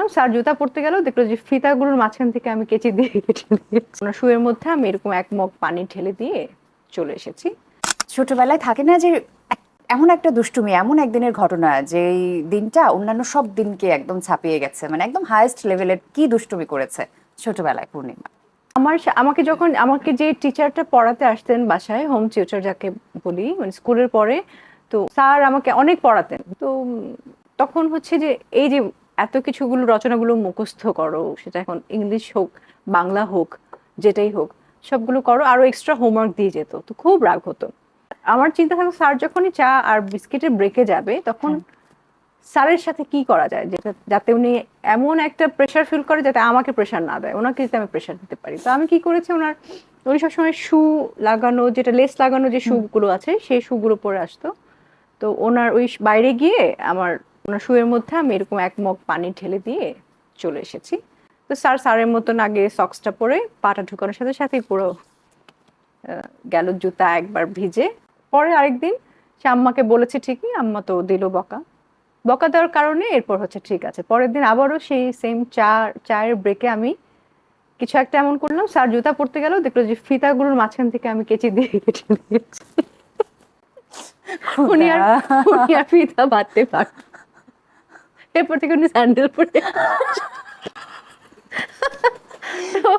করলাম, স্যার জুতা পরতে গেল, দেখলো যে ফিতাগুলোর মাঝখান থেকে আমি কেচি দিয়ে কেটে দিয়েছি। শুয়ের মধ্যে আমি এরকম এক মগ পানি ঢেলে দিয়ে চলে এসেছি। ছোটবেলায় থাকে না যে এমন একটা দুষ্টুমি, এমন একদিনের ঘটনা যে এই দিনটা অন্যান্য সব দিনকে একদম ছাপিয়ে গেছে, মানে একদম হাইয়েস্ট লেভেলের কি দুষ্টুমি করেছে ছোটবেলায় পূর্ণিমা? আমাকে যে টিচারটা পড়াতে আসতেন বাসায়, হোম টিউটর যাকে বলি, মানে স্কুলের পরে, তো স্যার আমাকে অনেক পড়াতেন। তো তখন হচ্ছে যে এই যে এত কিছুগুলো রচনাগুলো মুখস্থ করো, সেটা এখন ইংলিশ হোক বাংলা হোক যেটাই হোক, সবগুলো করো, আরো এক্সট্রা হোমওয়ার্ক দিয়ে যেত। তো খুব রাগ হতো। আমার চিন্তা থাকতো স্যার যখনই চা আর বিস্কিটের ব্রেকে যাবে, তখন স্যারের সাথে কি করা যায় যেটা, যাতে উনি এমন একটা প্রেশার ফিল করে যাতে আমাকে প্রেশার না দেয়, ওনাকে যাতে আমি প্রেশার দিতে পারি। তো আমি কি করেছি, উনি সবসময় শু লাগানো, যেটা লেস লাগানো যে শুগুলো আছে, সেই শুগুলো পরে আসতো। তো ওনার ওই বাইরে গিয়ে ওনার শুয়ের মধ্যে আমি এরকম এক মগ পানি ঢেলে দিয়ে চলে এসেছি। তো স্যারের মতন আগে সক্সটা পরে পাটা ঢুকানোর সাথে সাথেই পুরো গেল জুতা একবার ভিজে। পরে আরেকদিন সে আম্মাকে বলেছে ঠিকই, আম্মা তো দিল বকা। বকা দেওয়ার কারণে এরপর হচ্ছে ঠিক আছে, পরের দিন আবারও সেই সেম চায়ের ব্রেকে আমি কিছু একটা এমন করলাম, স্যার জুতা পরতে গেল, দেখলো যে ফিতাগুলোর মাঝখান থেকে আমি কেচি দিয়ে কেটে দিয়েছি। উনি খোদা। আর উনি আর ফিতা বাঁধতে পারত, এরপর থেকে উনি স্যান্ডেল পরে। তো